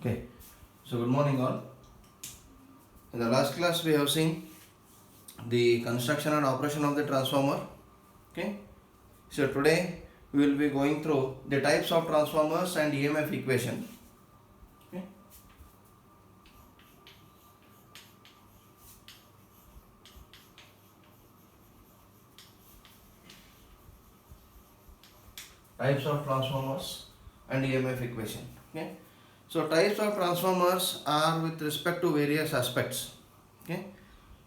Okay, so good morning all. In the last class we have seen the construction and operation of the transformer. Okay, so today we will be going through the types of transformers and EMF equation. Okay. Types of transformers and EMF equation. Okay. So types of transformers are with respect to various aspects. Okay.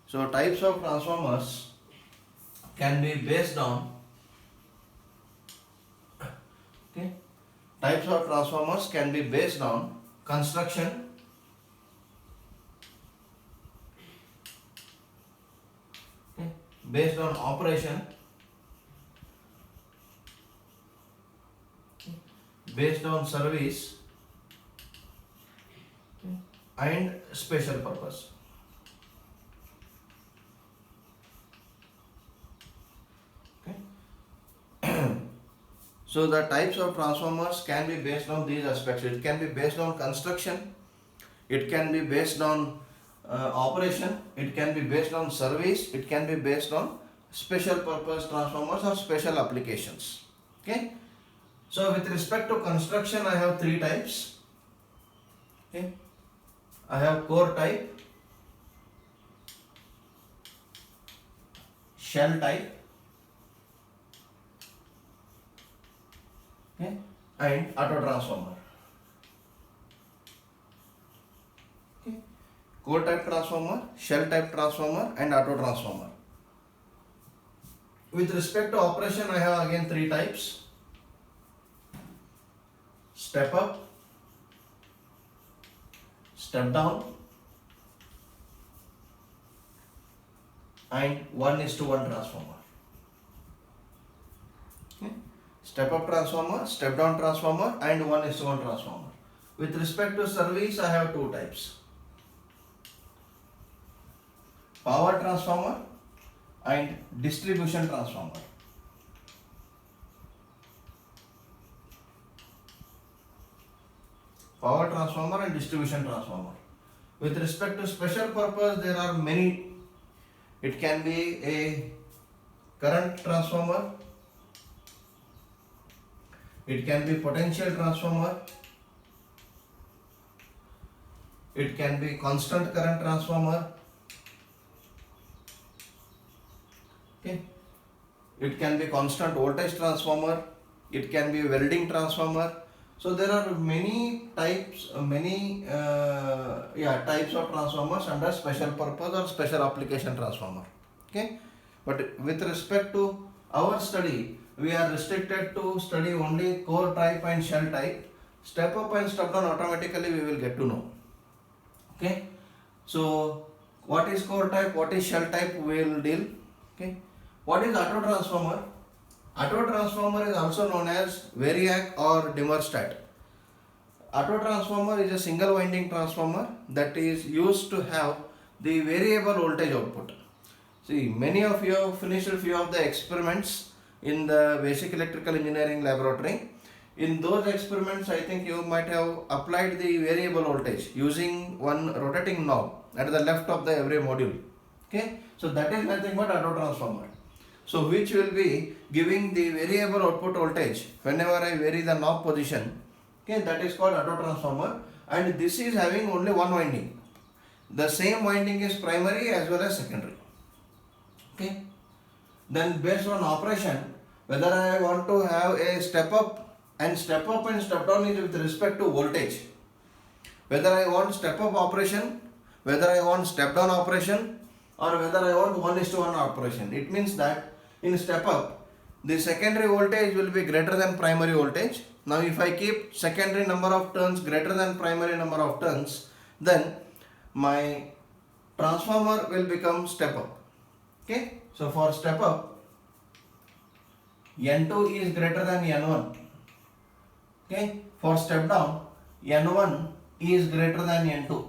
So types of transformers can be based on types of transformers can be based on construction, based on operation, based on service, and special purpose. So the types of transformers can be based on these aspects. It can be based on construction, it can be based on operation, it can be based on service, it can be based on special purpose transformers or special applications. Okay. So with respect to construction, I have three types. Okay. I have core type, shell type, okay, and auto transformer. Okay. Core type transformer, shell type transformer, and auto transformer. With respect to operation, I have again three types: step up, step down, and 1:1 transformer. Okay. Step up transformer, step down transformer, and 1:1 transformer. With respect to service, I have two types: power transformer and distribution transformer. Power transformer and distribution transformer. With respect to special purpose, there are many. It can be a current transformer, it can be potential transformer, it can be constant current transformer, okay, it can be constant voltage transformer, it can be welding transformer. So there are many types, types of transformers under special purpose or special application transformer. Okay, but with respect to our study, we are restricted to study only core type and shell type. Step up and step down automatically we will get to know. Okay, so what is core type, what is shell type, we will deal. Okay, what is auto transformer? Auto transformer is also known as variac or dimmerstat. Auto transformer is a single winding transformer that is used to have the variable voltage output. See, many of you have finished a few of the experiments in the basic electrical engineering laboratory. In those experiments, I think you might have applied the variable voltage using one rotating knob at the left of the every module. Okay, so that is nothing but auto transformer. So which will be giving the variable output voltage whenever I vary the knob position. Okay, that is called auto transformer, and this is having only one winding. The same winding is primary as well as secondary. Okay. Then based on operation, whether I want to have a step up and step down is with respect to voltage. Whether I want step up operation, whether I want step down operation, or whether I want 1:1 operation. It means that in step up, the secondary voltage will be greater than primary voltage. Now if I keep secondary number of turns greater than primary number of turns, then my transformer will become step up. Okay, so for step up, N2 is greater than N1. Okay, for step down, N1 is greater than N2.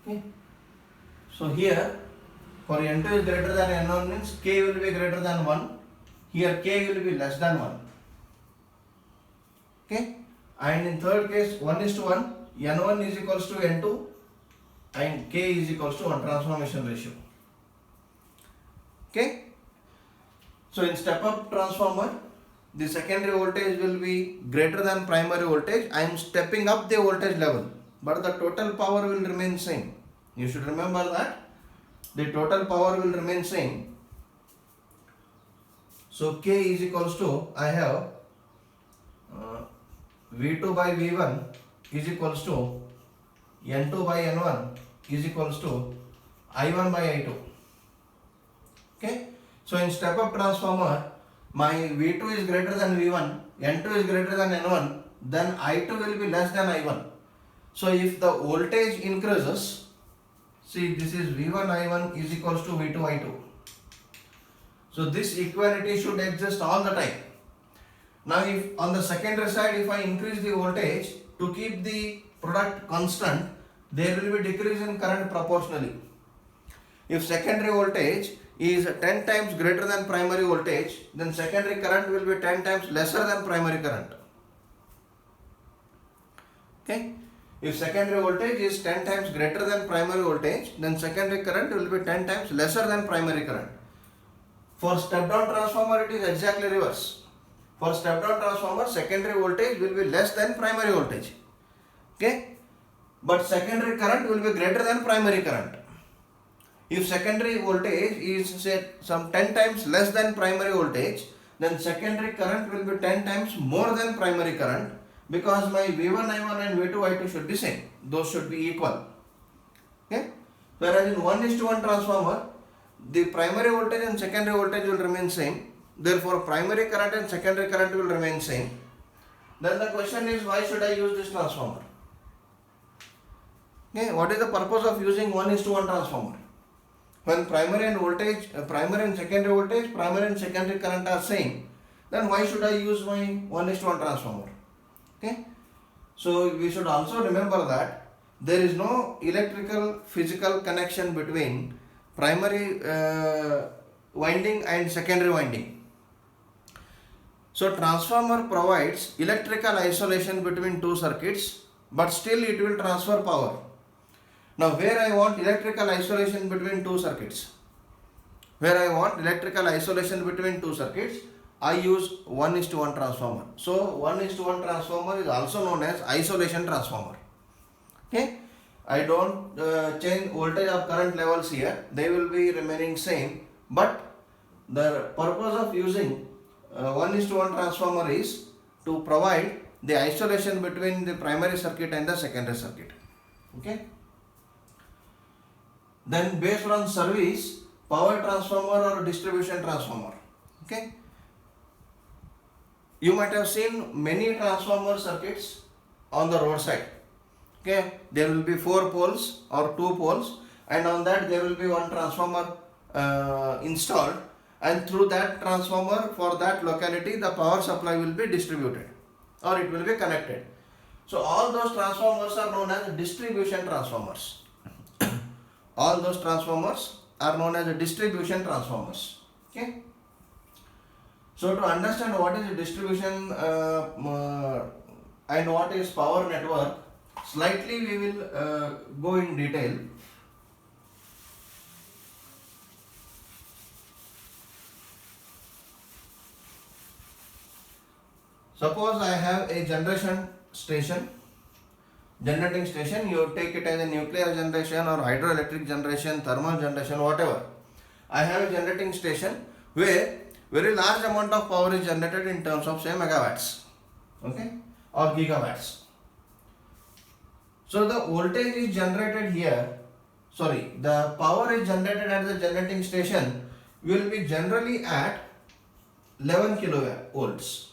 Okay, so here for N2 is greater than N1 means K will be greater than 1. Here K will be less than 1. Okay, and in third case 1:1, N1 is equals to N2 and K is equals to 1 transformation ratio. Okay. So in step up transformer, the secondary voltage will be greater than primary voltage. I am stepping up the voltage level, but the total power will remain same. You should remember that the total power will remain same. So K is equals to, I have V2 by V1 is equals to N2 by N1 is equals to I1 by I2. Okay. So in step up transformer, my V2 is greater than V1, N2 is greater than N1, then I2 will be less than I1. So if the voltage increases, see this is V1 I1 is equals to V2 I2. So this equality should exist all the time. Now if on the secondary side, if I increase the voltage to keep the product constant, there will be decrease in current proportionally. If secondary voltage is 10 times greater than primary voltage, then secondary current will be 10 times lesser than primary current. Okay. If secondary voltage is 10 times greater than primary voltage, then secondary current will be 10 times lesser than primary current. For step down transformer, it is exactly reverse. For step down transformer, secondary voltage will be less than primary voltage. Okay. But secondary current will be greater than primary current. If secondary voltage is say some 10 times less than primary voltage, then secondary current will be 10 times more than primary current, because my V1 I1 and V2 I2 should be same. Those should be equal. Okay. Whereas in 1:1 transformer, the primary voltage and secondary voltage will remain same. Therefore, primary current and secondary current will remain same. Then the question is, why should I use this transformer? Okay. What is the purpose of using 1:1 transformer? When primary and secondary voltage, primary and secondary current are same, then why should I use my 1:1 transformer? Okay. So we should also remember that there is no electrical physical connection between primary winding and secondary winding. So transformer provides electrical isolation between two circuits, but still it will transfer power. Now where I want electrical isolation between two circuits, I use 1:1 transformer. So 1:1 transformer is also known as isolation transformer. Okay, I don't change voltage or current levels here; they will be remaining same. But the purpose of using 1:1 transformer is to provide the isolation between the primary circuit and the secondary circuit. Okay. Then based on service, power transformer or distribution transformer. Okay. You might have seen many transformer circuits on the roadside. Okay. There will be 4 poles or 2 poles, and on that there will be one transformer installed, and through that transformer for that locality the power supply will be distributed or it will be connected. So all those transformers are known as distribution transformers. All those transformers are known as distribution transformers. Okay. So to understand what is a distribution and what is power network, slightly we will go in detail. Suppose I have a generating station, you take it as a nuclear generation or hydroelectric generation, thermal generation, whatever. I have a generating station where very large amount of power is generated in terms of say megawatts, okay, or gigawatts. So the voltage is generated here, the power is generated at the generating station will be generally at 11 kilovolts.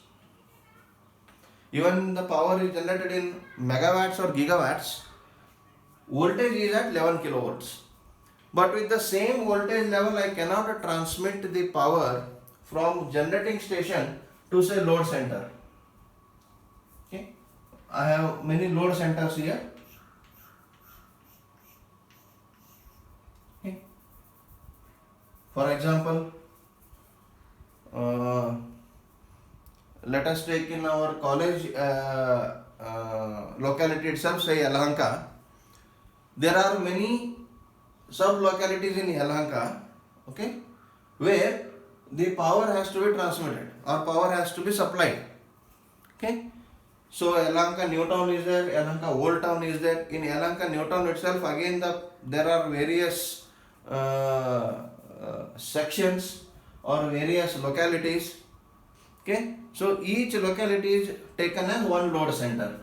Even the power is generated in megawatts or gigawatts, voltage is at 11 kilovolts. But with the same voltage level, I cannot transmit the power from generating station to say load center. Okay, I have many load centers here. Okay. For example, let let us take in our college locality itself, say Yelahanka. There are many sub localities in Yelahanka, okay, where the power has to be transmitted or power has to be supplied. Okay, so Yelahanka New Town is there, Yelahanka Old Town is there. In Yelahanka New Town itself, again there are various sections or various localities. Okay, so each locality is taken as one load center.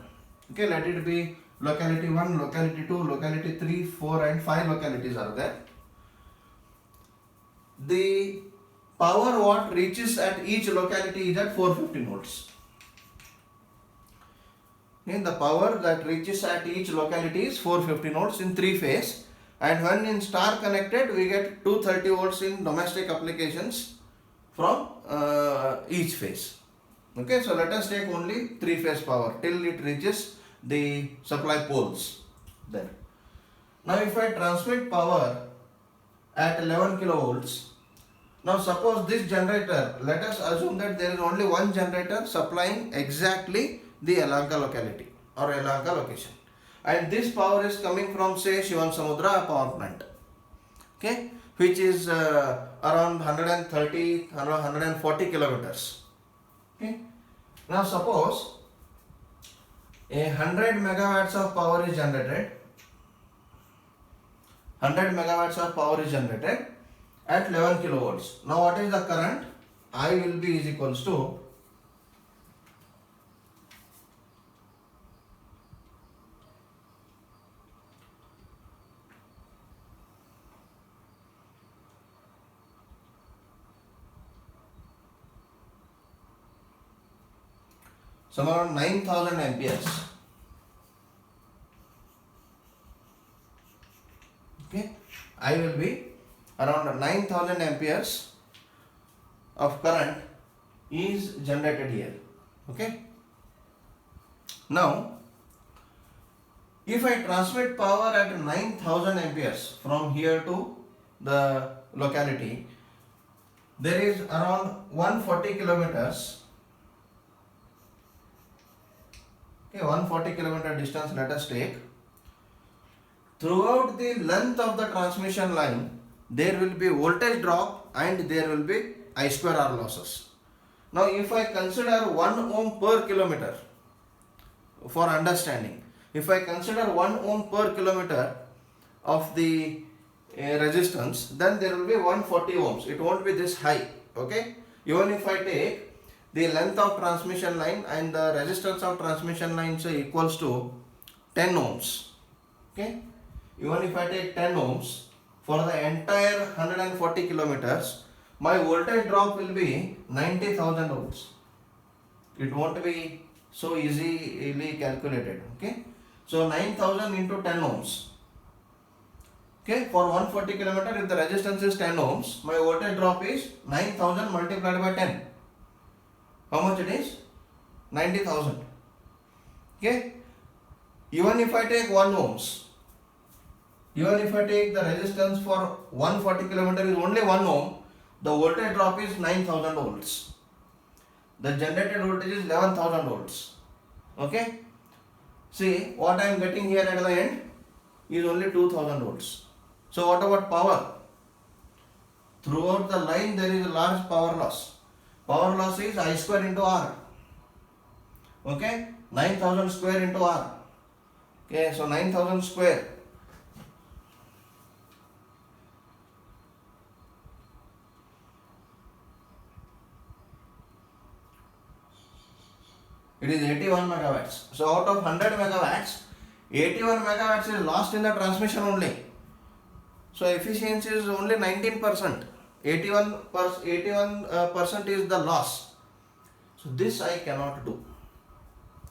Okay, let it be locality 1, locality 2, locality 3, 4 and 5 localities are there. The power what reaches at each locality is at 450 volts. Okay, the power that reaches at each locality is 450 volts in 3 phase, and when in star connected we get 230 volts in domestic applications from each phase. Okay, so let us take only 3 phase power till it reaches the supply poles there. Now if I transmit power at 11 kilovolts, now suppose this generator, let us assume that there is only one generator supplying exactly the Yelahanka locality or Yelahanka location, and this power is coming from say Shivansamudra power plant, okay, which is around 130 140 kilometers. Okay, now suppose a 100 megawatts of power is generated, 100 megawatts of power is generated at 11 kilovolts. Now what is the current? I will be is equals to some around 9000 amperes. Okay, I will be around 9000 amperes of current is generated here. Okay, now if I transmit power at 9000 amperes from here to the locality, there is around 140 kilometers. Okay, 140 kilometer distance let us take. Throughout the length of the transmission line, there will be voltage drop and there will be I square R losses. Now if I consider 1 ohm per kilometer for understanding, if I consider 1 ohm per kilometer of the resistance, then there will be 140 ohms. It won't be this high. Okay, even if I take the length of transmission line and the resistance of transmission line say equals to 10 ohms. Okay, even if I take 10 ohms for the entire 140 kilometers, my voltage drop will be 90,000 volts. It won't be so easily calculated. Okay, so 9000 into 10 ohms. Okay, for 140 kilometer, if the resistance is 10 ohms, my voltage drop is 9000 multiplied by 10. How much it is? 90,000. Okay, even if I take 1 ohms, even if I take the resistance for 140 kilometer is only 1 ohm, the voltage drop is 9000 volts. The generated voltage is 11,000 volts. Okay, see what I am getting here at the end is only 2000 volts. So what about power? Throughout the line there is a large power loss. Power loss is I square into R. Okay, 9000 square into R. Okay, so 9000 square. It is 81 megawatts. So out of 100 megawatts, 81 megawatts is lost in the transmission only. So efficiency is only 19%. 81% is the loss. So this I cannot do.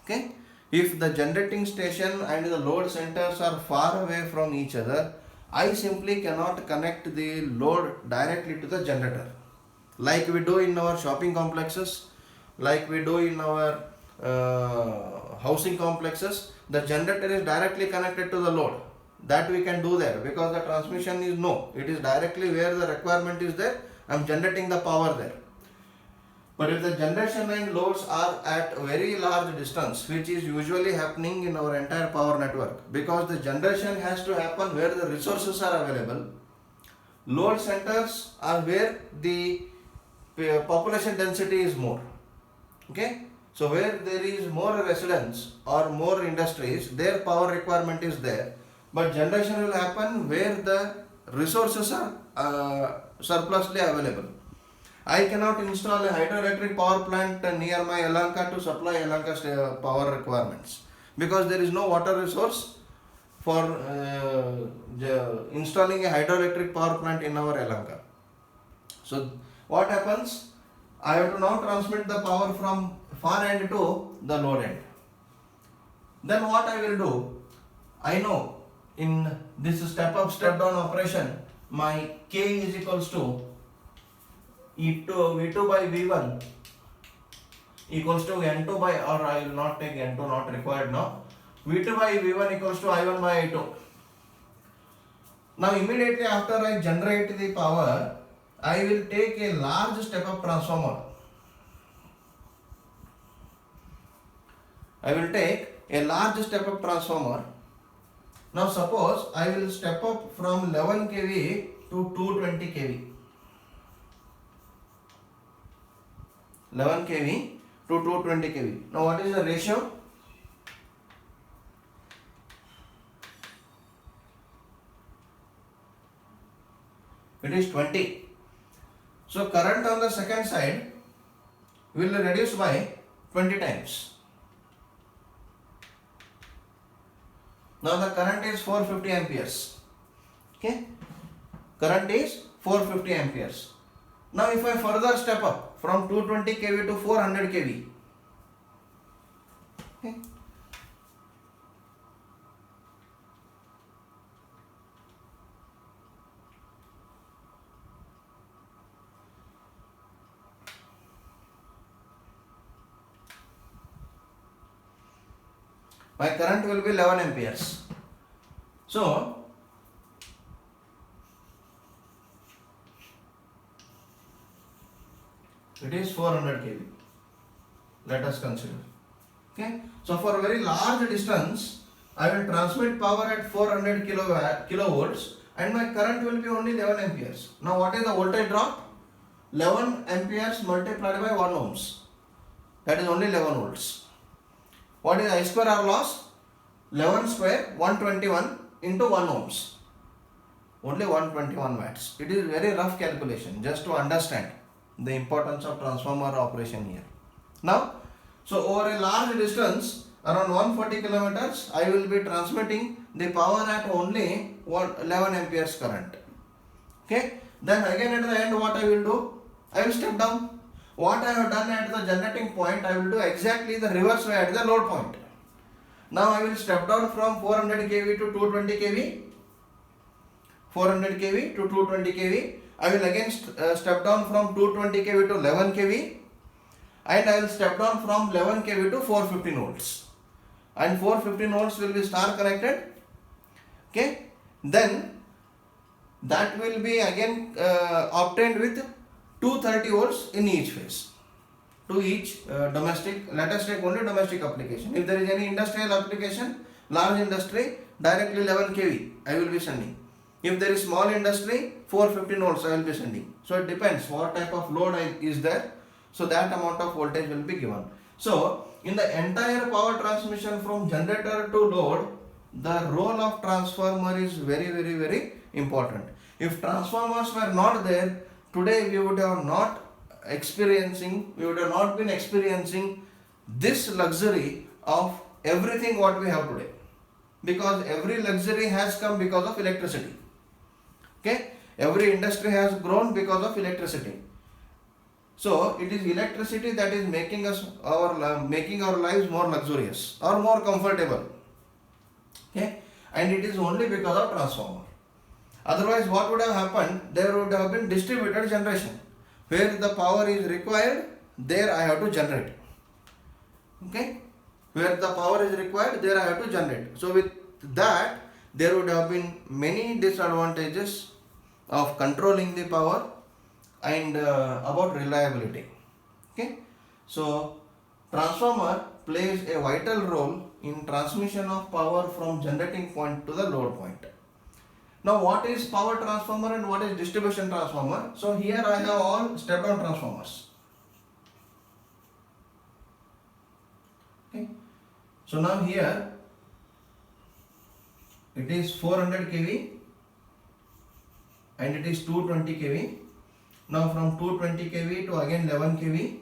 Okay, if the generating station and the load centers are far away from each other, I simply cannot connect the load directly to the generator like we do in our shopping complexes, like we do in our housing complexes. The generator is directly connected to the load. That we can do there because the transmission is it is directly where the requirement is there. I am generating the power there. But if the generation line loads are at very large distance, which is usually happening in our entire power network, because the generation has to happen where the resources are available, load centers are where the population density is more. Okay, so where there is more residents or more industries, their power requirement is there, but generation will happen where the resources are surplusly available. I cannot install a hydroelectric power plant near my Yelahanka to supply Yelahanka's power requirements, because there is no water resource for installing a hydroelectric power plant in our Yelahanka. So what happens? I have to now transmit the power from far end to the load end. Then what I will do? I know in this step up step down operation, my K is equals to V2 by V1 equals to N2 by, or I will not take N2, not required now. V2 by V1 equals to I1 by I2. Now immediately after I generate the power, I will take a large step up transformer. I will take a large step up transformer. Now suppose I will step up from 11 kV to 220 kV. 11 kV to 220 kV. Now what is the ratio? It is 20. So current on the second side will reduce by 20 times. Now the current is 450 amperes. Okay, current is 450 amperes. Now if I further step up from 220 kV to 400 kV, okay, my current will be 11 amperes. So it is 400 kV. Let us consider. Okay, so for a very large distance, I will transmit power at 400 kilovolts, and my current will be only 11 amperes. Now what is the voltage drop? 11 amperes multiplied by 1 ohms. That is only 11 volts. What is I square R loss? 11 square 121 into 1 ohms. Only 121 watts. It is very rough calculation just to understand the importance of transformer operation here. Now, so over a large distance, around 140 kilometers, I will be transmitting the power at only 11 amperes current. Okay, then again at the end what I will do? I will step down. What I have done at the generating point, I will do exactly the reverse way at the load point. Now I will step down from 400 kV to 220 kV. 400 kV to 220 kV. I will again step down from 220 kV to 11 kV, and I will step down from 11 kV to 415 volts, and 415 volts will be star connected. Okay, then that will be again obtained with 230 volts in each phase to each domestic. Let us take only domestic application. If there is any industrial application, large industry, directly 11 kV I will be sending. If there is small industry, 415 volts I will be sending. So it depends what type of load is there. So that amount of voltage will be given. So in the entire power transmission from generator to load, the role of transformer is very, very, very important. If transformers were not there, today we would have not been experiencing this luxury of everything what we have today. Because every luxury has come because of electricity. Okay, every industry has grown because of electricity. So it is electricity that is making our lives more luxurious or more comfortable. Okay, and it is only because of transformer. Otherwise, what would have happened? There would have been distributed generation. Where the power is required, there I have to generate. Okay, where the power is required, there I have to generate. So with that, there would have been many disadvantages of controlling the power and about reliability. Okay, so transformer plays a vital role in transmission of power from generating point to the load point. Now what is power transformer and what is distribution transformer? So here I have all step down transformers. Okay, so now here it is 400 kV and it is 220 kV. Now from 220 kV to again 11 kV,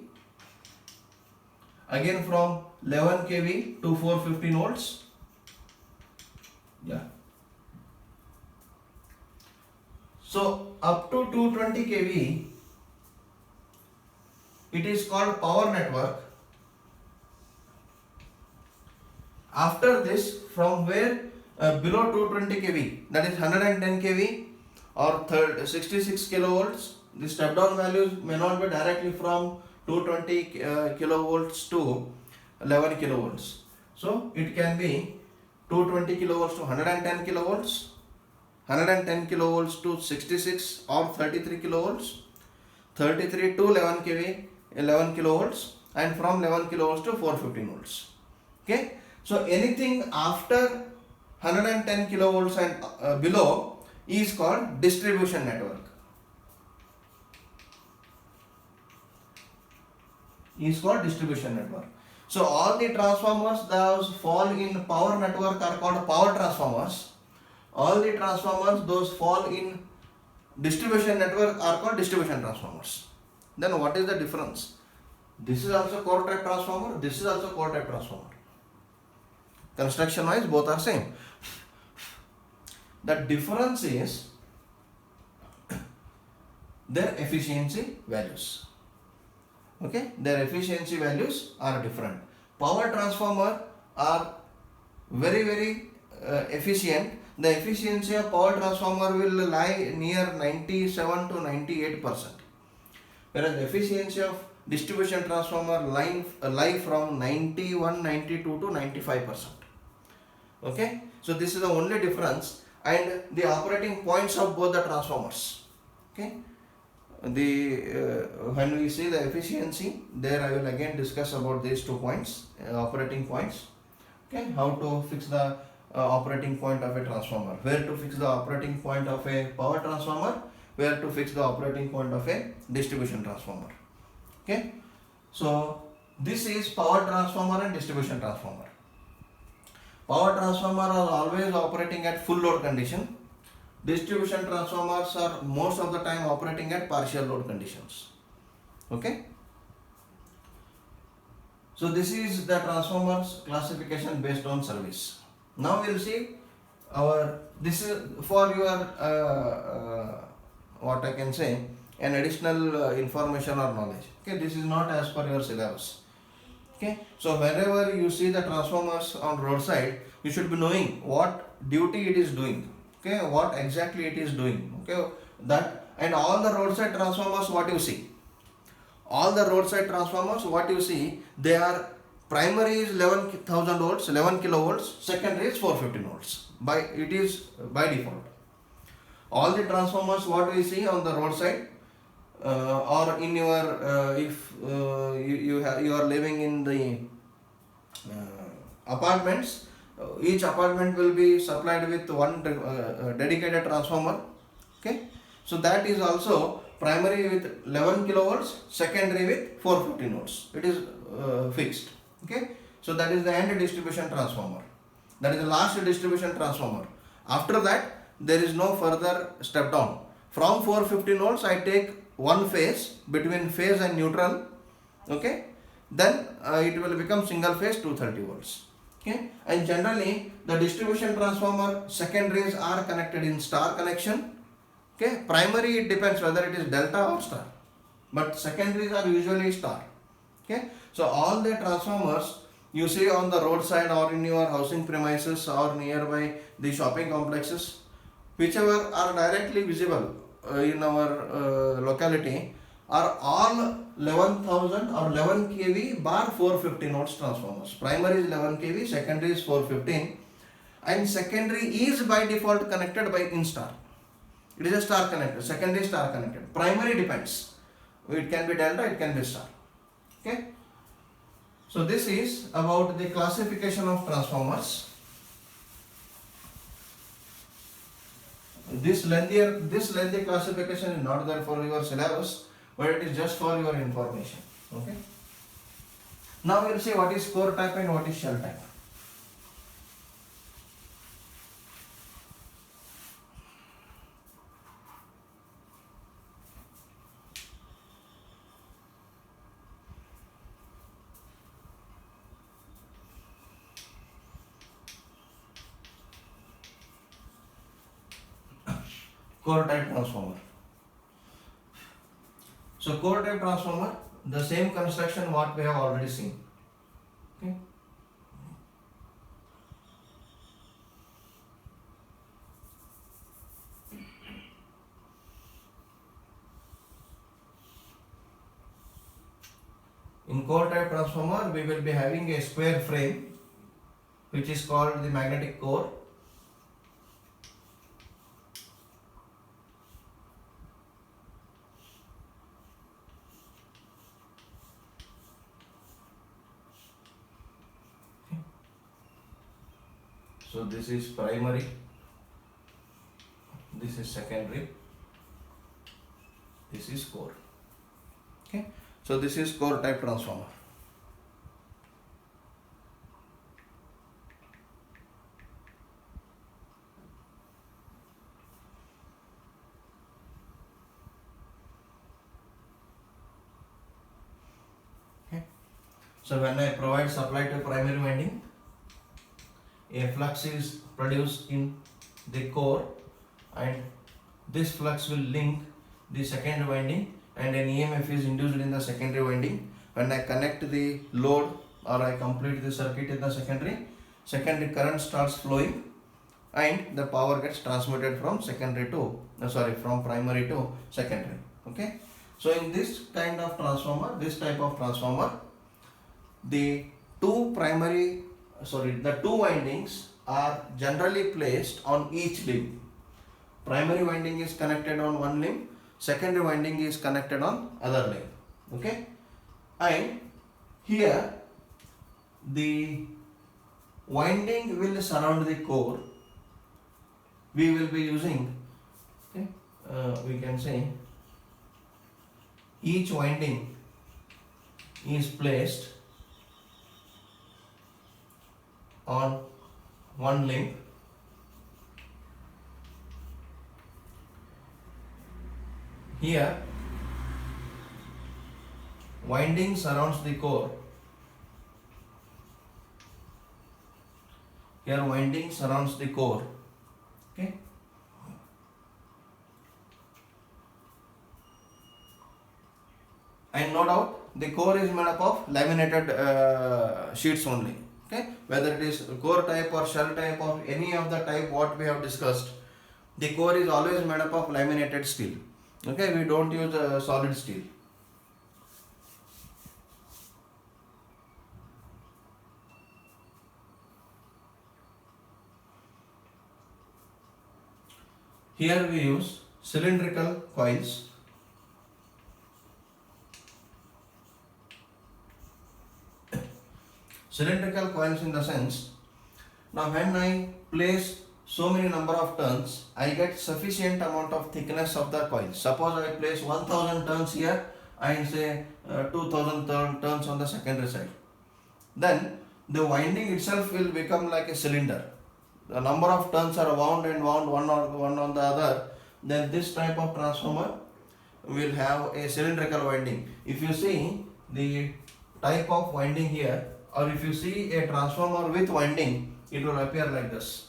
again from 11 kV to 415 volts. Yeah. So up to 220 kV, it is called power network. After this, from where below 220 kV, that is 110 kV or 66 kilovolts, the step down values may not be directly from 220 kilovolts to 11 kilovolts. So it can be 220 kilovolts to 110 kilovolts, 110 kilovolts to 66 or 33 kilovolts, 33 to 11 kV, 11 kilovolts, and from 11 kilovolts to 415 volts. Okay, so anything after 110 kilovolts and below is called distribution network. So all the transformers that fall in power network are called power transformers. All the transformers those fall in distribution network are called distribution transformers. Then what is the difference? This is also core type transformer, this is also core type transformer. Construction wise both are same. The difference is their efficiency values. Okay, their efficiency values are different. Power transformer are very efficient. The efficiency of power transformer will lie near 97 to 98%, whereas the efficiency of distribution transformer lie from 91, 92 to 95%. Okay, so this is the only difference, and the operating points of both the transformers. Okay, when we see the efficiency, there I will again discuss about these 2 points, operating points. Okay, how to fix the operating point of a transformer, where to fix the operating point of a power transformer, where to fix the operating point of a distribution transformer. Okay, so this is power transformer and distribution transformer. Power transformer are always operating at full load condition. Distribution transformers are most of the time operating at partial load conditions. Okay, so this is the transformers classification based on service. Now we will see this is for your what I can say, an additional information or knowledge. Okay, this is not as per your syllabus. Okay, so whenever you see the transformers on roadside, you should be knowing what duty it is doing. Okay, what exactly it is doing. Okay, that, and all the roadside transformers, what you see, all the roadside transformers, what you see, they are primary is 11,000 volts, 11 kilovolts, secondary is 415 volts. It is by default. All the transformers what we see on the roadside, or in your if you are living in the apartments, each apartment will be supplied with one dedicated transformer. Okay, so that is also primary with 11 kilovolts, secondary with 415 volts. It is fixed. Okay, so that is the end distribution transformer. That is the last distribution transformer. After that, there is no further step down. From 415 volts, I take one phase between phase and neutral. Okay, then it will become single phase 230 volts. Okay, and generally the distribution transformer secondaries are connected in star connection. Okay, primary it depends whether it is delta or star, but secondaries are usually star. Okay, so all the transformers you see on the roadside or in your housing premises or nearby the shopping complexes, whichever are directly visible in our locality, are all 11,000 or 11 kV bar 415 volts transformers. Primary is 11 kV, secondary is 415, and secondary is by default connected by in star. It is a star connected, secondary star connected. Primary depends. It can be delta, it can be star. Okay. So this is about the classification of transformers. This lengthy classification is not there for your syllabus, but it is just for your information. Okay. Now we will see what is core type and what is shell type. Core type transformer. So core type transformer, the same construction what we have already seen. Okay. In core type transformer, we will be having a square frame which is called the magnetic core. So this is primary, this is secondary, this is core. Okay. So this is core type transformer. Okay. So when I provide supply to primary winding, a flux is produced in the core and this flux will link the secondary winding and an EMF is induced in the secondary winding. When I connect the load or I complete the circuit in the secondary current starts flowing and the power gets transmitted from from primary to secondary. Okay. So in this kind of transformer, this type of transformer, the two windings are generally placed on each limb. Primary winding is connected on one limb, secondary winding is connected on other limb. Okay. And here the winding will surround the core. We will be using, okay, we can say each winding is placed on one limb. Here winding surrounds the core. Here winding surrounds the core. Okay. And no doubt the core is made up of laminated sheets only. Okay. Whether it is core type or shell type or any of the type what we have discussed, the core is always made up of laminated steel. Okay. We don't use solid steel. Here we use cylindrical coils. Cylindrical coils in the sense, now when I place so many number of turns, I get sufficient amount of thickness of the coil. Suppose I place 1000 turns here and say 2000 turns on the secondary side. Then the winding itself will become like a cylinder. The number of turns are wound and wound one on the other. Then this type of transformer will have a cylindrical winding. If you see the type of winding here, or if you see a transformer with winding, it will appear like this.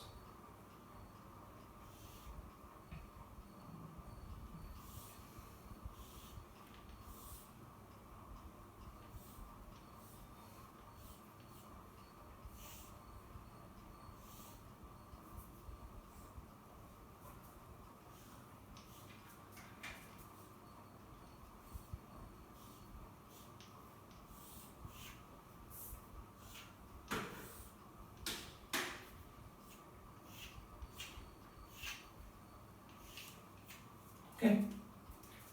Okay.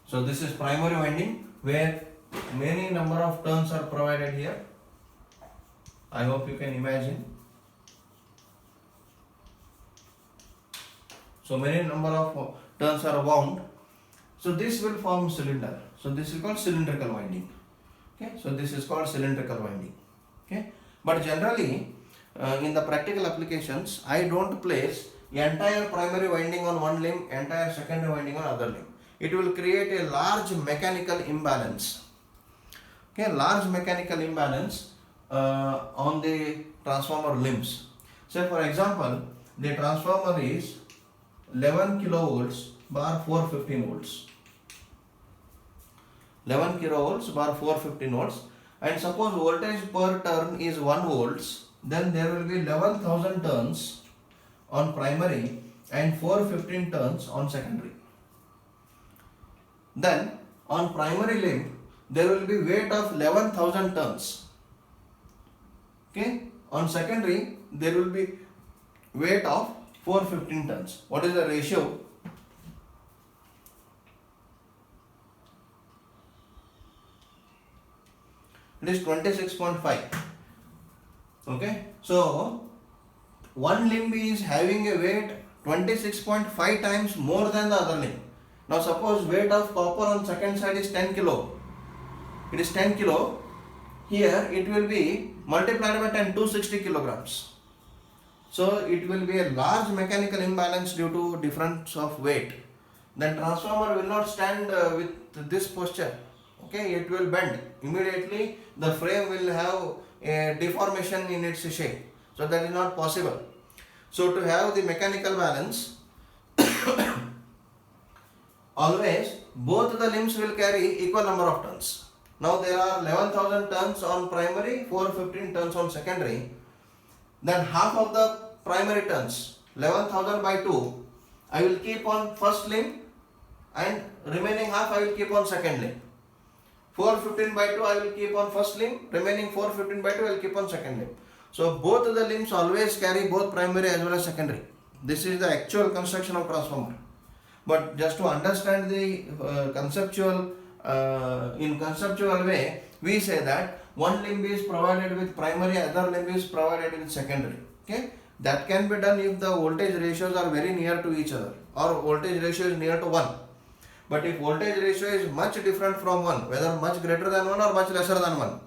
So this is primary winding where many number of turns are provided here. I hope you can imagine. So many number of turns are wound. So this will form cylinder. So this is called cylindrical winding. Okay. So this is called cylindrical winding. Okay. But generally, in the practical applications, I don't place entire primary winding on one limb, entire secondary winding on other limb. It will create a large mechanical imbalance. Okay, large mechanical imbalance on the transformer limbs. Say for example, the transformer is 11 kilovolts bar 415 volts. 11 kilovolts bar 415 volts, and suppose voltage per turn is 1 volts, then there will be 11,000 turns on primary and 415 turns on secondary. Then on primary limb there will be weight of 11,000 turns. Okay, on secondary there will be weight of 415 tons. What is the ratio? It is 26.5. Okay, so one limb is having a weight 26.5 times more than the other limb. Now suppose weight of copper on second side is 10 kilo. It is 10 kilo. Here it will be multiplied by 10, 260 kilograms. So it will be a large mechanical imbalance due to difference of weight. Then transformer will not stand with this posture. Okay, it will bend. Immediately the frame will have a deformation in its shape. So that is not possible. So to have the mechanical balance, always both the limbs will carry equal number of tons. Now there are 11,000 tons on primary, 415 tons on secondary. Then half of the primary tons, 11,000 by 2, I will keep on first limb, and remaining half I will keep on second limb. 415 by 2 I will keep on first limb, remaining 415 by 2 I will keep on second limb. So both of the limbs always carry both primary as well as secondary. This is the actual construction of transformer. But just to understand the conceptual, in conceptual way, we say that one limb is provided with primary, other limb is provided with secondary. Okay, that can be done if the voltage ratios are very near to each other, or voltage ratio is near to 1. But if voltage ratio is much different from 1, whether much greater than 1 or much lesser than 1,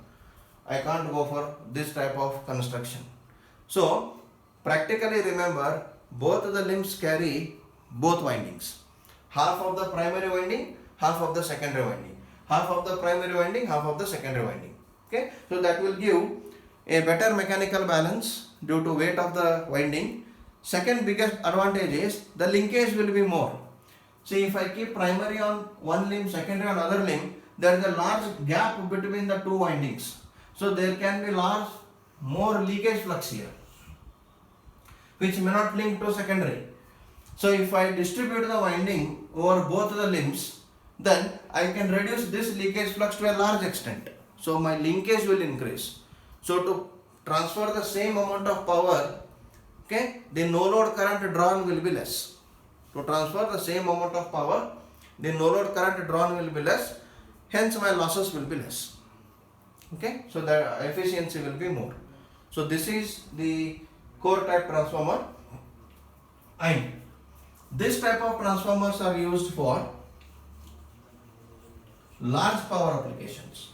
I can't go for this type of construction. So practically remember, both of the limbs carry both windings. Half of the primary winding, half of the secondary winding. Half of the primary winding, half of the secondary winding. Okay, so that will give a better mechanical balance due to weight of the winding. Second biggest advantage is the linkage will be more. See, if I keep primary on one limb, secondary on other limb, there is a large gap between the two windings. So there can be more leakage flux here, which may not link to secondary. So if I distribute the winding over both the limbs, then I can reduce this leakage flux to a large extent. So my linkage will increase. So to transfer the same amount of power, okay, the no load current drawn will be less. To transfer the same amount of power, the no load current drawn will be less, hence my losses will be less. Okay, so the efficiency will be more. So this is the core type transformer, and this type of transformers are used for large power applications.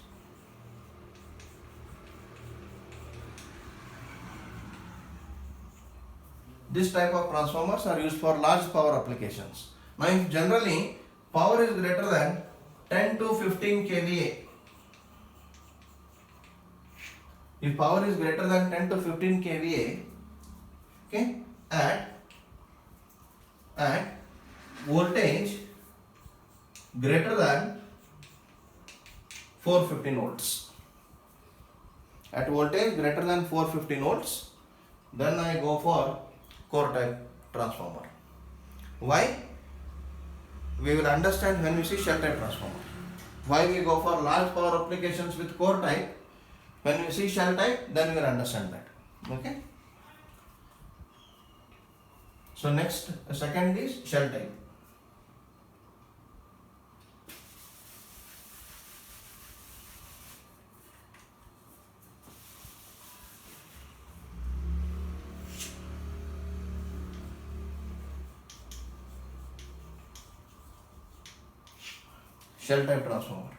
This type of transformers are used for large power applications. Now, if generally power is greater than 10 to 15 kVA, if power is greater than 10 to 15 kVA, okay, at voltage greater than 415 volts, at voltage greater than 415 volts, then I go for core type transformer. Why? We will understand when we see shell type transformer. Why we go for large power applications with core type? When we see shell type, then we will understand that. Okay. So next, second is shell type. shell type transformer.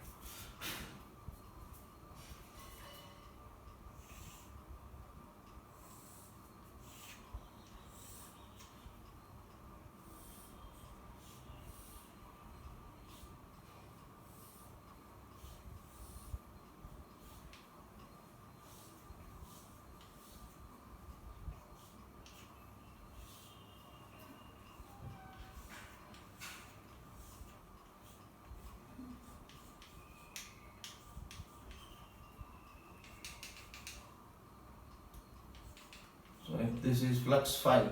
So if this is flux phi,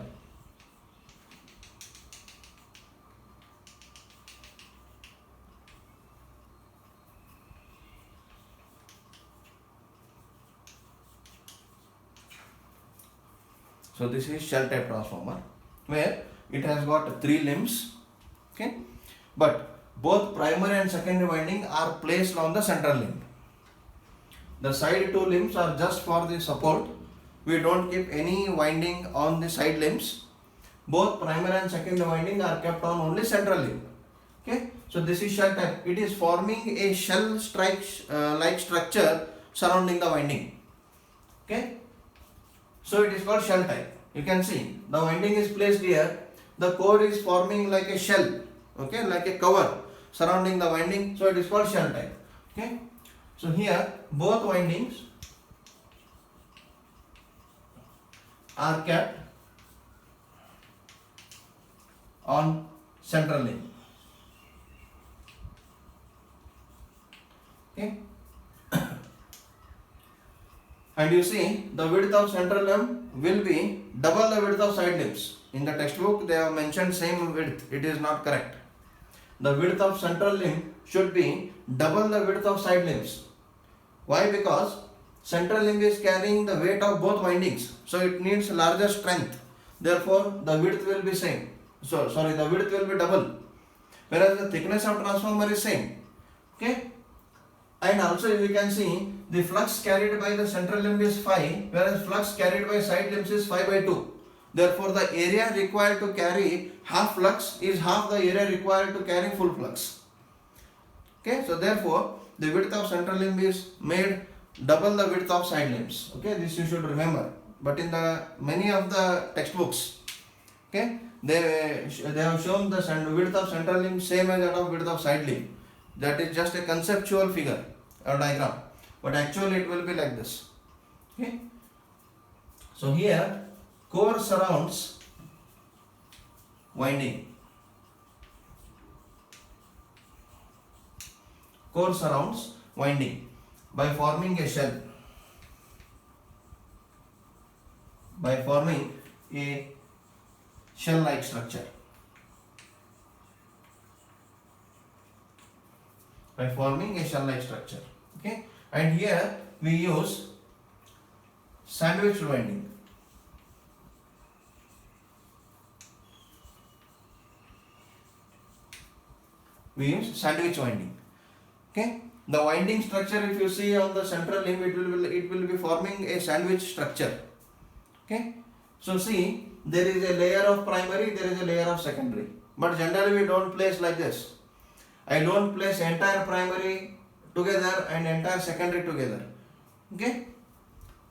so this is shell type transformer where it has got 3 limbs, okay, but both primary and secondary winding are placed on the central limb. The side 2 limbs are just for the support. We don't keep any winding on the side limbs. Both primary and secondary winding are kept on only central limb. Okay, so this is shell type. It is forming a shell strike like structure surrounding the winding. Okay, so it is called shell type. You can see the winding is placed here. The core is forming like a shell. Okay, like a cover surrounding the winding. So it is called shell type. Okay, so here both windings are kept on central limb. Okay, and you see the width of central limb will be double the width of side limbs. In the textbook they have mentioned same width. It is not correct. The width of central limb should be double the width of side limbs. Why? Because central limb is carrying the weight of both windings, so it needs larger strength. Therefore, the width will be same. The width will be double, whereas the thickness of transformer is same. Okay, and also you can see the flux carried by the central limb is phi, whereas flux carried by side limbs is phi by 2. Therefore, the area required to carry half flux is half the area required to carry full flux. Okay, so therefore the width of central limb is made double the width of side limbs. Okay, this you should remember. But in the many of the textbooks, okay, they have shown the width of central limb same as that of width of side limb. That is just a conceptual figure or diagram, but actually it will be like this. Okay, so here core surrounds winding. Core surrounds winding by forming a shell. By forming a shell-like structure. By forming a shell-like structure. Okay, and here we use sandwich winding. We use sandwich winding. Okay, the winding structure, if you see on the central limb, it will be forming a sandwich structure. Okay, so see, there is a layer of primary, there is a layer of secondary, but generally we don't place like this. I don't place entire primary together and entire secondary together. Okay,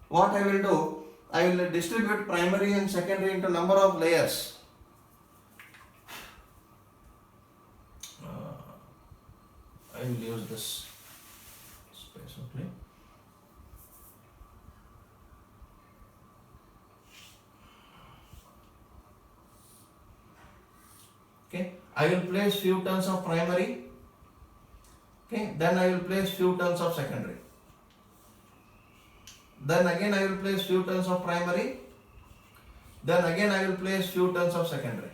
what I will do, I will distribute primary and secondary into number of layers. I will use this space, okay. Okay, I will place few turns of primary. Okay, then I will place few turns of secondary. Then again I will place few turns of primary. Then again I will place few turns of secondary.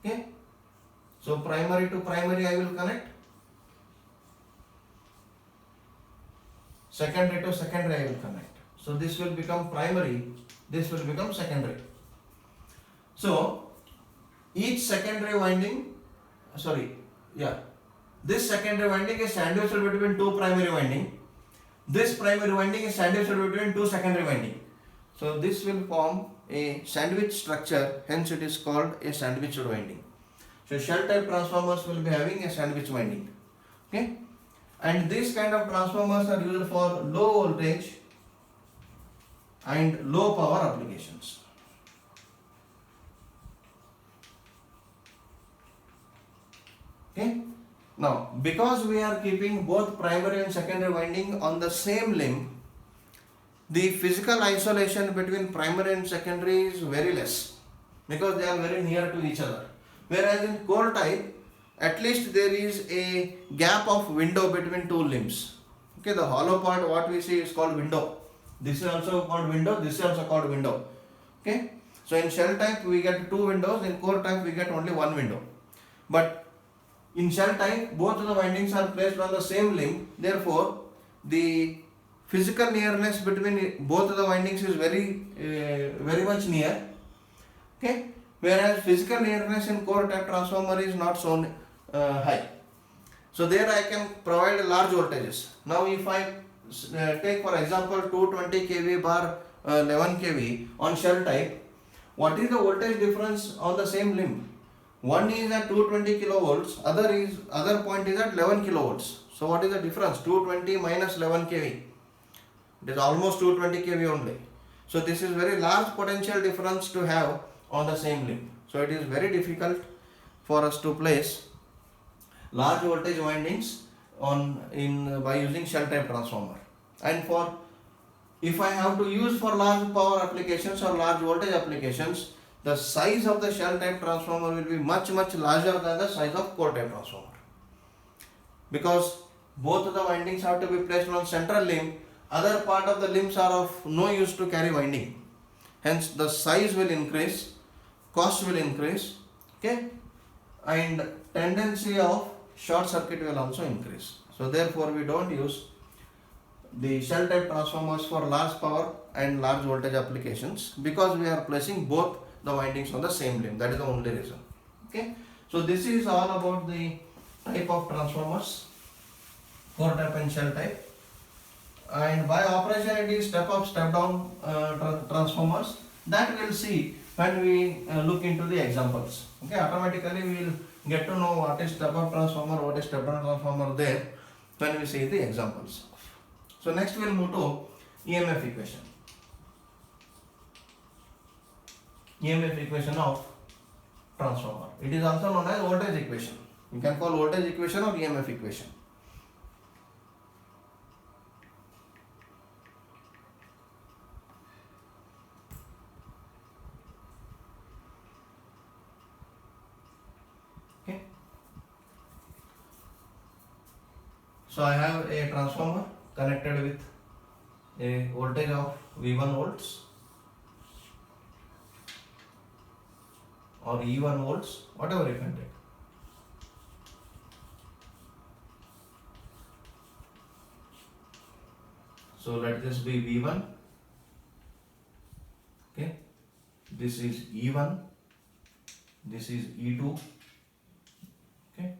Okay, so primary to primary I will connect. Secondary to secondary I will connect. So this will become primary, this will become secondary. So each secondary winding, this secondary winding is sandwiched between two primary winding. This primary winding is sandwiched between two secondary winding. So this will form a sandwich structure, hence it is called a sandwiched winding. So shell type transformers will be having a sandwich winding. Okay, and these kind of transformers are used for low voltage and low power applications. Okay, now because we are keeping both primary and secondary winding on the same limb, the physical isolation between primary and secondary is very less because they are very near to each other. Whereas in core type, at least there is a gap of window between two limbs. Okay, the hollow part what we see is called window. This is also called window, this is also called window. Okay, so in shell type we get two windows, in core type we get only one window. But in shell type, both the windings are placed on the same limb, therefore the physical nearness between both the windings is very much near. Okay, whereas physical nearness in core type transformer is not so high. So there I can provide large voltages. Now if I take for example 220 kV bar 11 kV on shell type, what is the voltage difference on the same limb? One is at 220 kilovolts, other point is at 11 kilovolts. So what is the difference? 220 minus 11 kV. It is almost 220 kV only. So this is very large potential difference to have on the same limb. So it is very difficult for us to place large voltage windings by using shell type transformer. And for if I have to use for large power applications or large voltage applications, the size of the shell type transformer will be much larger than the size of core type transformer, because both of the windings have to be placed on central limb. Other part of the limbs are of no use to carry winding, hence the size will increase, cost will increase, okay, and tendency of short circuit will also increase. So therefore we don't use the shell type transformers for large power and large voltage applications, because we are placing both the windings on the same limb. That is the only reason. Okay, so this is all about the type of transformers, core type and shell type. And by operation it is step up, step down transformers, that we will see when we look into the examples. Okay, automatically we will get to know what is step up transformer, what is step down transformer there when we see the examples. So next we will move to EMF equation. EMF equation of transformer. It is also known as voltage equation. You can call voltage equation or EMF equation. Okay. So I have a transformer connected with a voltage of V1 volts or E1 volts, whatever you can take. So let this be V1. Okay, this is E1, this is E2. Okay,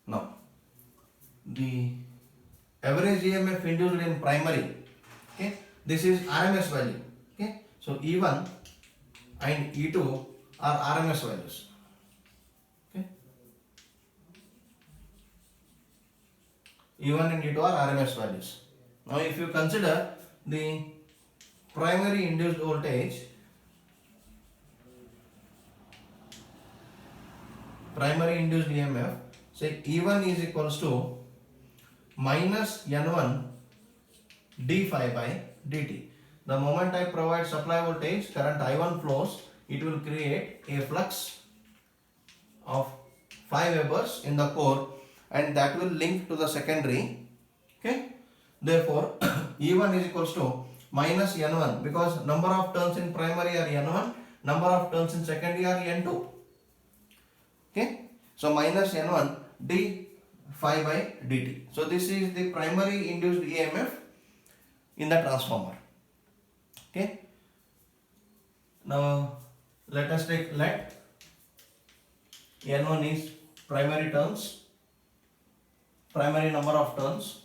now the average EMF induced in primary, okay, this is RMS value. Okay, so E1 and E2 are RMS values. Okay, E1 and E2 are RMS values. Now if you consider the primary induced voltage, primary induced EMF, say E1 is equals to minus N1 d phi by dt. The moment I provide supply voltage, current I1 flows, it will create a flux of 5 Webers in the core, and that will link to the secondary. Okay, therefore E1 is equals to minus N1, because number of turns in primary are N1, number of turns in secondary are N2. Okay, so minus N1 d phi by dt. So this is the primary induced EMF in the transformer. Okay, now let us take let N1 is primary turns, primary number of turns,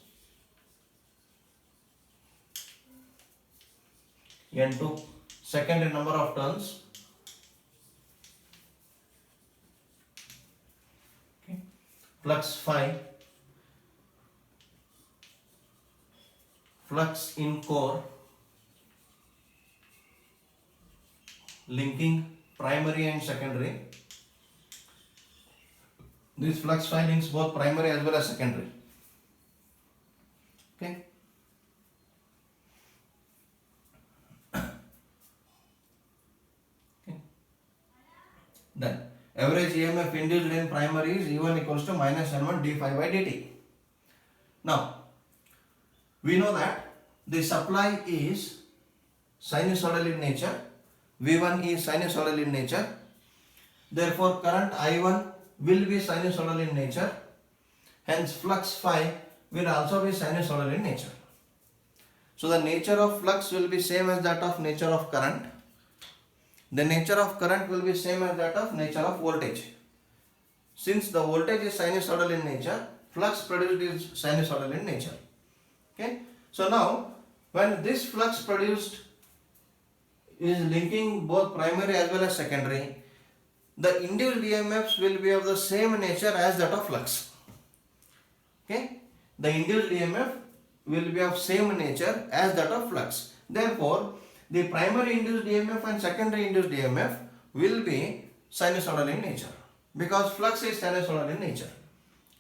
N2 secondary number of turns, okay, flux phi, flux in core linking primary and secondary. This flux phi links both primary as well as secondary. Okay. Then average EMF induced in primary is E1 equals to minus N1 d phi by dt. Now we know that the supply is sinusoidal in nature. V1 is sinusoidal in nature. Therefore current I1 will be sinusoidal in nature. Hence flux phi will also be sinusoidal in nature. So the nature of flux will be same as that of nature of current. The nature of current will be same as that of nature of voltage. Since the voltage is sinusoidal in nature, flux produced is sinusoidal in nature. Okay. So now when this flux produced is linking both primary as well as secondary, the induced EMFs will be of the same nature as that of flux. Okay. The induced EMF will be of same nature as that of flux. Therefore, the primary induced EMF and secondary induced EMF will be sinusoidal in nature because flux is sinusoidal in nature.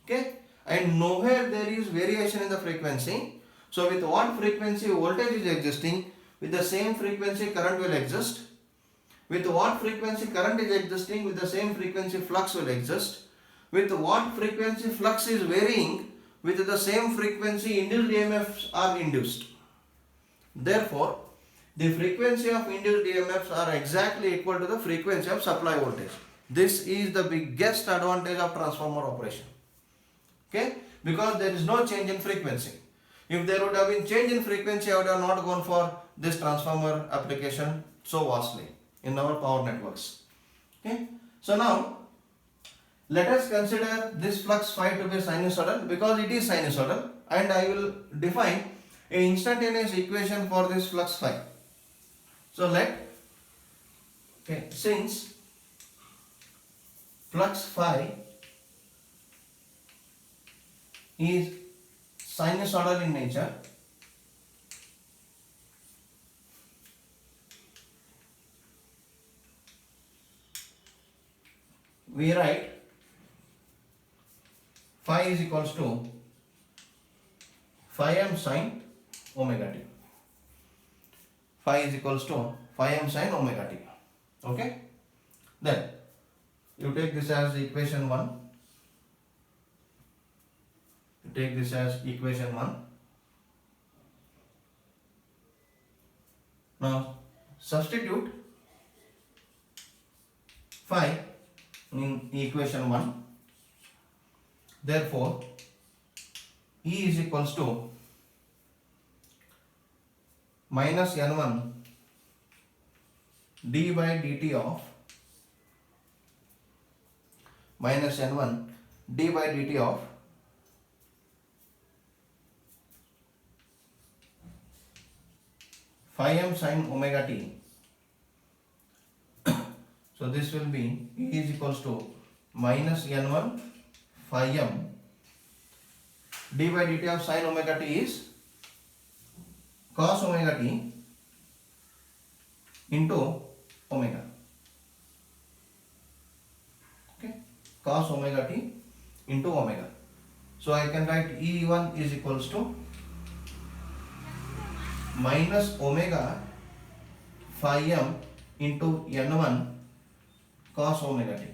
Okay. And nowhere there is variation in the frequency. So with what frequency voltage is existing, with the same frequency current will exist. With what frequency current is existing, with the same frequency flux will exist. With what frequency flux is varying, with the same frequency induced EMFs are induced. Therefore, the frequency of induced EMFs are exactly equal to the frequency of supply voltage. This is the biggest advantage of transformer operation. Okay? Because there is no change in frequency. If there would have been change in frequency, I would have not gone for this transformer application so vastly in our power networks. Okay? So now, let us consider this flux phi to be sinusoidal because it is sinusoidal, and I will define an instantaneous equation for this flux phi. So since flux phi is sinusoidal in nature, we write phi is equals to phi m sin omega t. Phi is equals to phi m sin omega t. Okay? Then you take this as equation 1. You take this as equation 1. Now substitute phi in equation 1. Therefore, E is equals to minus N1 d by dt of minus N1 d by dt of phi m sin omega t. So this will be E is equals to minus N1 phi m d by dt of sin omega t is cos omega t into omega. Okay, cos omega t into omega. So I can write E1 is equals to minus omega phi m into N1 cos omega t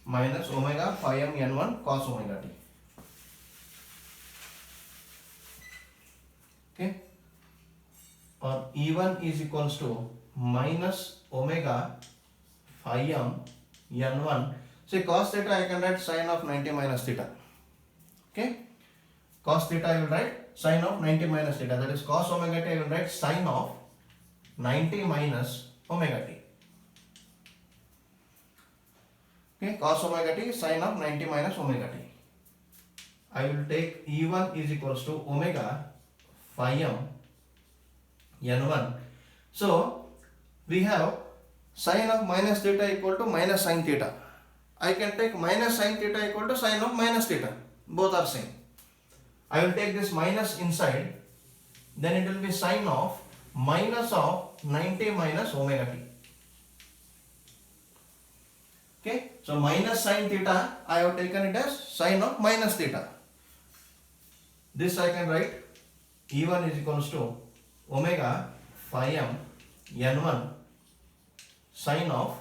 minus omega phi m N1 cos omega t. Okay, or E1 is equals to minus omega phi m N1. See, cos theta I can write sin of 90 minus theta. Okay, cos theta I will write sin of 90 minus theta, that is cos omega t I will write sin of 90 minus omega t. Okay, cos omega t sin of 90 minus omega t. I will take E1 is equals to omega phi m N1. So we have sine of minus theta equal to minus sine theta. I can take minus sine theta equal to sine of minus theta. Both are same. I will take this minus inside. Then it will be sine of minus of 90 minus omega t. Okay. So minus sine theta, I have taken it as sine of minus theta. This I can write E1 is equals to omega phi m n1 sine of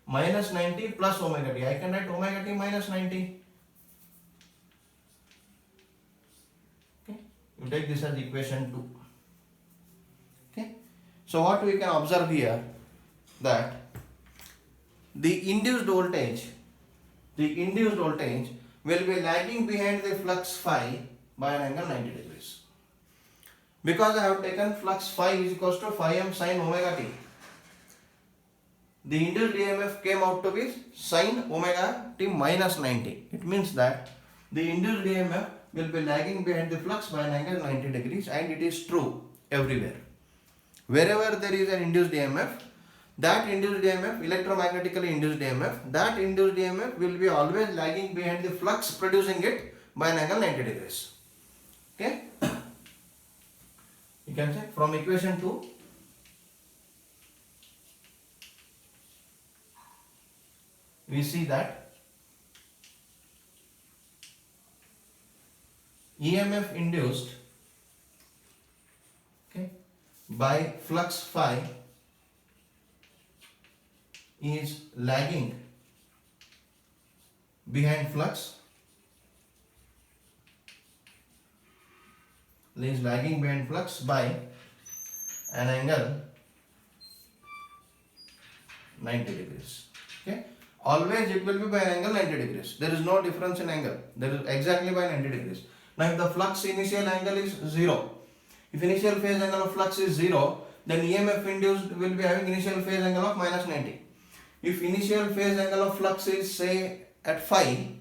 minus 90 plus omega t. I can write omega t minus 90. Okay. You take this as equation 2. Okay. So what we can observe here, that the induced voltage will be lagging behind the flux phi by an angle 90 degrees. Because I have taken flux phi is equals to phi m sine omega t, the induced EMF came out to be sine omega t minus 90. It means that the induced EMF will be lagging behind the flux by an angle 90 degrees, and it is true everywhere. Wherever there is an induced EMF, that induced EMF, electromagnetically induced EMF, that induced EMF will be always lagging behind the flux producing it by an angle 90 degrees. Okay? You can say from equation 2, we see that EMF induced, okay, by flux phi is lagging behind flux, by an angle 90 degrees. Okay, always it will be by an angle 90 degrees. There is no difference in angle. There is exactly by 90 degrees. Now if the flux initial angle is 0, if initial phase angle of flux is 0, then EMF induced will be having initial phase angle of minus 90. If initial phase angle of flux is say at phi,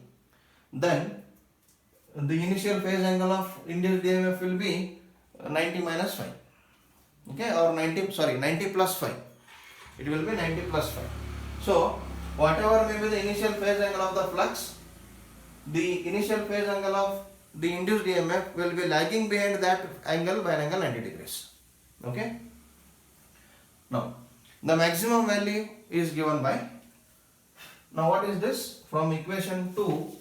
then the initial phase angle of induced EMF will be 90 minus phi. Okay, or 90 plus phi. It will be 90 plus phi. So whatever may be the initial phase angle of the flux, the initial phase angle of the induced EMF will be lagging behind that angle by an angle 90 degrees. Okay. Now the maximum value is given by, now what is this? From equation 2,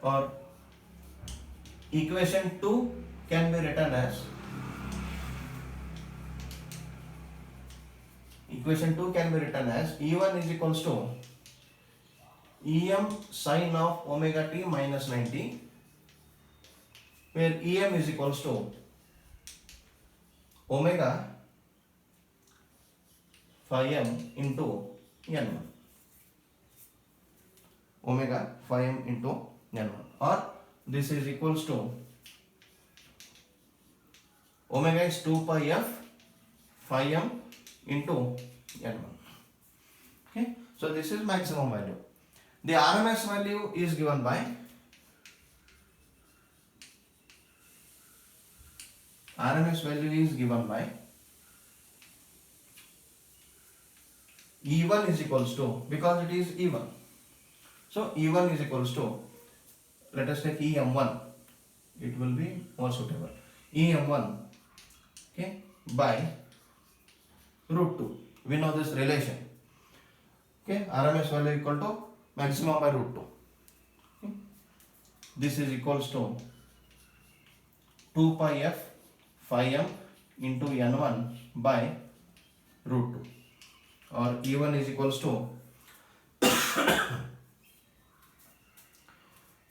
or equation 2 can be written as, E1 is equals to Em sine of omega t minus 90, where Em is equals to omega phi m into n1. Omega phi m into n1, or this is equals to omega is 2 pi f phi m into n1. Okay, so this is maximum value. The RMS value is given by, E1 is equals to, because it is E1, so E1 is equals to, let us take EM1, it will be more suitable, EM1, okay, by root 2. We know this relation. Okay, RMS value equal to maximum by root 2. Okay. This is equals to 2 pi f phi m into n1 by root 2, or E1 is equals to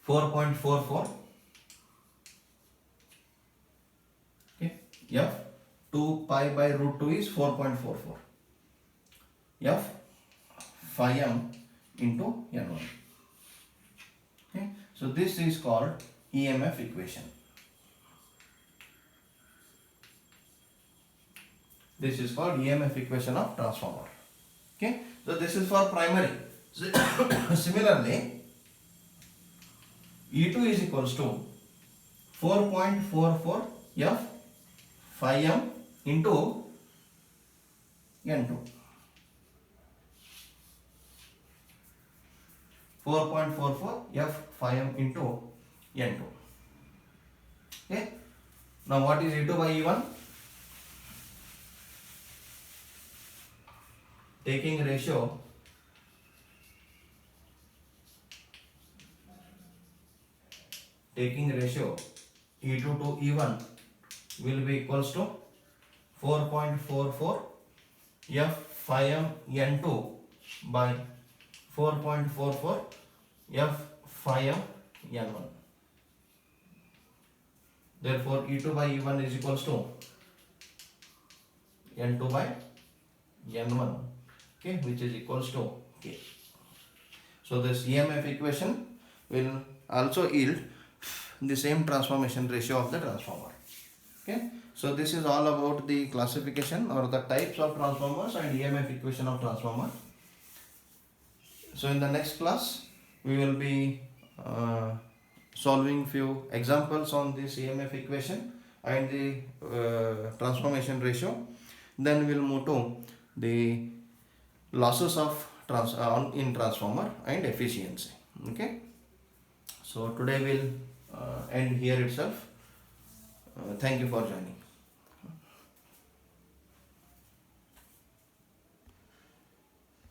4.44. Okay, f 2 pi by root 2 is 4.44. F phi m into n1. Okay, so this is called EMF equation. This is called EMF equation of transformer. Okay, so this is for primary. Similarly, E2 is equals to 4.44 F phi m into N2. 4.44 F phi m into N2. Okay. Now what is E2 by E1? Taking ratio E2 to E1 will be equals to 4.44 F phi m N2 by 4.44 F phi m N1. Therefore E2 by E1 is equals to N2 by N1, okay, which is equals to K. So this EMF equation will also yield the same transformation ratio of the transformer. Okay, so this is all about the classification or the types of transformers and EMF equation of transformer. So in the next class we will be solving few examples on this EMF equation and the transformation ratio. Then we will move to the losses of in transformer and efficiency. Okay, so today we'll end here itself. Thank you for joining.